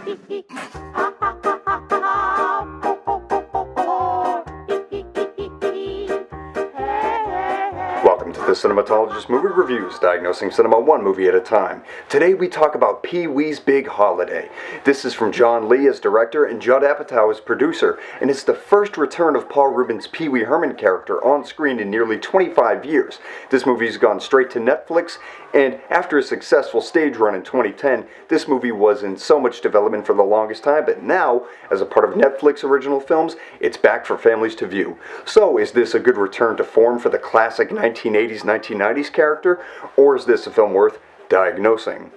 Welcome to the Cinematologist Movie Reviews, diagnosing cinema one movie at a time. Today we talk about Pee-wee's Big Holiday. This is from John Lee as director and Judd Apatow as producer, and it's the first return of Paul Reubens' Wee Herman character on screen in nearly 25 years. This movie's gone straight to Netflix, and after a successful stage run in 2010, this movie was in so much development for the longest time, but now, as a part of Netflix original films, it's back for families to view. So, is this a good return to form for the classic 1980s, 1990s character, or is this a film worth diagnosing?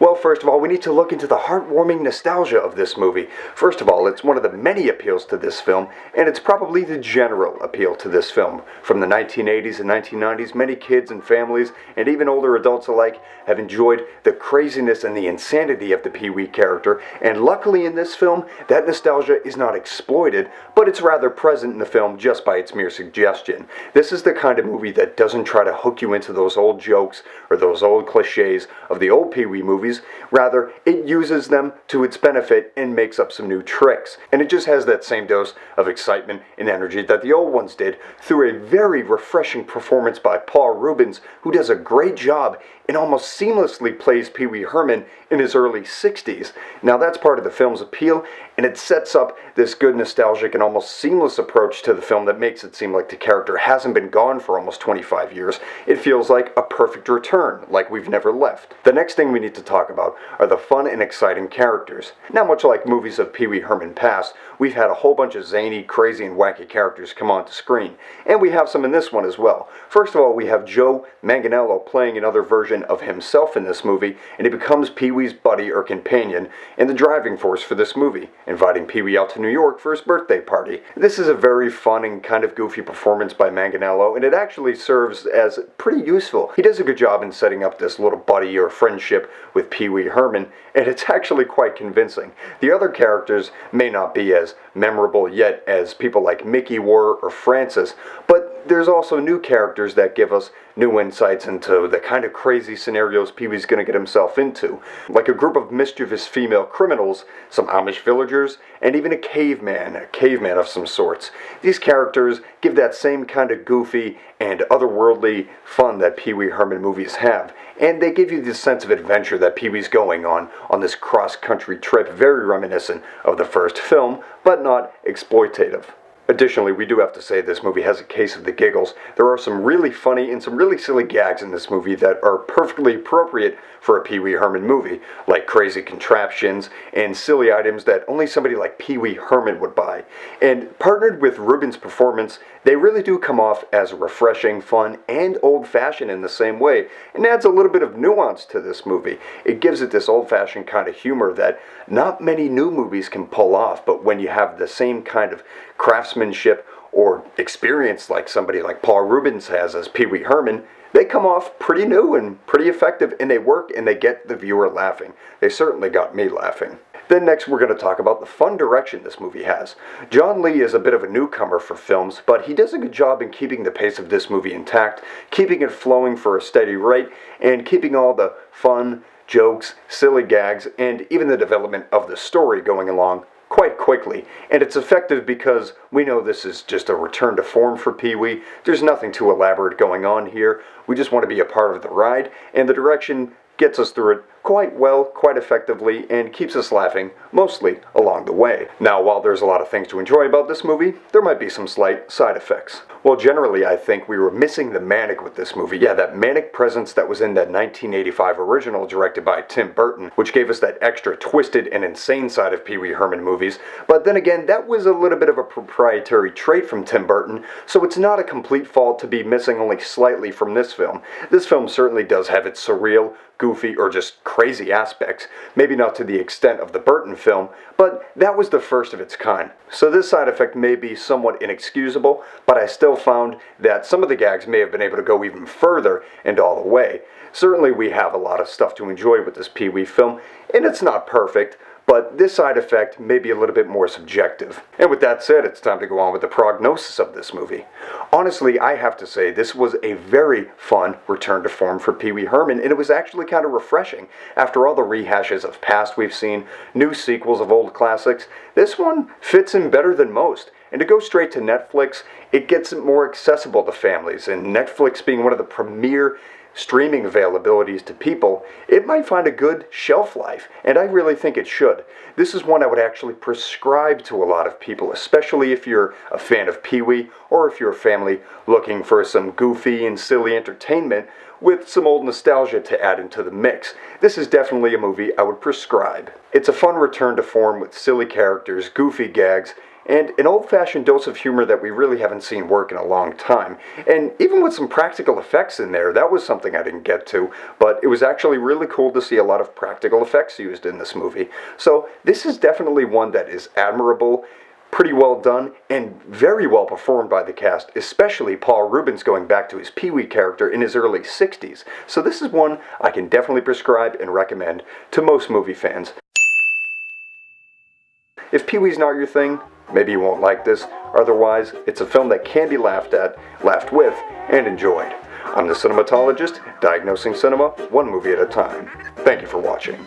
Well, first of all, we need to look into the heartwarming nostalgia of this movie. First of all, it's one of the many appeals to this film, and it's probably the general appeal to this film. From the 1980s and 1990s, many kids and families, and even older adults alike, have enjoyed the craziness and the insanity of the Pee-wee character, and luckily in this film, that nostalgia is not exploited, but it's rather present in the film just by its mere suggestion. This is the kind of movie that doesn't try to hook you into those old jokes or those old cliches of the old Pee-wee movies. Rather, it uses them to its benefit and makes up some new tricks. And it just has that same dose of excitement and energy that the old ones did through a very refreshing performance by Paul Reubens, who does a great job and almost seamlessly plays Wee Herman in his early 60s. Now that's part of the film's appeal, and it sets up this good nostalgic and almost seamless approach to the film that makes it seem like the character hasn't been gone for almost 25 years. It feels like a perfect return, like we've never left. The next thing we need to talk about are the fun and exciting characters. Now, much like movies of Wee Herman past, we've had a whole bunch of zany, crazy, and wacky characters come onto screen, and we have some in this one as well. First of all, we have Joe Manganiello playing another version of himself in this movie, and he becomes Pee-wee's buddy or companion and the driving force for this movie, inviting Pee-wee out to New York for his birthday party. This is a very fun and kind of goofy performance by Manganiello, and it actually serves as pretty useful. He does a good job in setting up this little buddy or friendship with Wee Herman, and it's actually quite convincing. The other characters may not be as memorable yet as people like Mickey were or Francis, but there's also new characters that give us new insights into the kind of crazy scenarios Pee-wee's going to get himself into, like a group of mischievous female criminals, some Amish villagers, and even a caveman of some sorts. These characters give that same kind of goofy and otherworldly fun that Wee Herman movies have, and they give you this sense of adventure that Pee-wee's going on this cross-country trip, very reminiscent of the first film, but not exploitative. Additionally, we do have to say this movie has a case of the giggles. There are some really funny and some really silly gags in this movie that are perfectly appropriate for a Wee Herman movie, like crazy contraptions and silly items that only somebody like Wee Herman would buy. And partnered with Reubens' performance, they really do come off as refreshing, fun, and old-fashioned in the same way, and adds a little bit of nuance to this movie. It gives it this old-fashioned kind of humor that not many new movies can pull off, but when you have the same kind of craftsmanship or experience like somebody like Paul Reubens has as Wee Herman, they come off pretty new and pretty effective, and they work and they get the viewer laughing. They certainly got me laughing. Then next we're going to talk about the fun direction this movie has. John Lee is a bit of a newcomer for films, but he does a good job in keeping the pace of this movie intact, keeping it flowing for a steady rate, and keeping all the fun, jokes, silly gags, and even the development of the story going along quite quickly. And it's effective because we know this is just a return to form for Pee-wee. There's nothing too elaborate going on here. We just want to be a part of the ride, and the direction gets us through it quite well, quite effectively, and keeps us laughing, mostly along the way. Now, while there's a lot of things to enjoy about this movie, there might be some slight side effects. Well, generally, I think we were missing the manic with this movie. Yeah, that manic presence that was in that 1985 original directed by Tim Burton, which gave us that extra twisted and insane side of Wee Herman movies. But then again, that was a little bit of a proprietary trait from Tim Burton, so it's not a complete fault to be missing only slightly from this film. This film certainly does have its surreal, goofy, or just crazy aspects, maybe not to the extent of the Burton film, but that was the first of its kind. So this side effect may be somewhat inexcusable, but I still found that some of the gags may have been able to go even further and all the way. Certainly we have a lot of stuff to enjoy with this Pee-wee film, and it's not perfect, but this side effect may be a little bit more subjective. And with that said, it's time to go on with the prognosis of this movie. Honestly, I have to say, this was a very fun return to form for Pee Wee Herman, and it was actually kind of refreshing. After all the rehashes of past we've seen, new sequels of old classics, this one fits in better than most. And to go straight to Netflix, it gets it more accessible to families, and Netflix being one of the premier streaming availabilities to people, it might find a good shelf life, and I really think it should. This is one I would actually prescribe to a lot of people, especially if you're a fan of Pee-wee, or if you're a family looking for some goofy and silly entertainment with some old nostalgia to add into the mix. This is definitely a movie I would prescribe. It's a fun return to form with silly characters, goofy gags, and an old-fashioned dose of humor that we really haven't seen work in a long time. And even with some practical effects in there, that was something I didn't get to, but it was actually really cool to see a lot of practical effects used in this movie. So this is definitely one that is admirable, pretty well done, and very well performed by the cast, especially Paul Reubens going back to his Pee-wee character in his early 60s. So this is one I can definitely prescribe and recommend to most movie fans. If Pee-wee's not your thing, maybe you won't like this. Otherwise, it's a film that can be laughed at, laughed with, and enjoyed. I'm the Cinematologist, diagnosing cinema one movie at a time. Thank you for watching.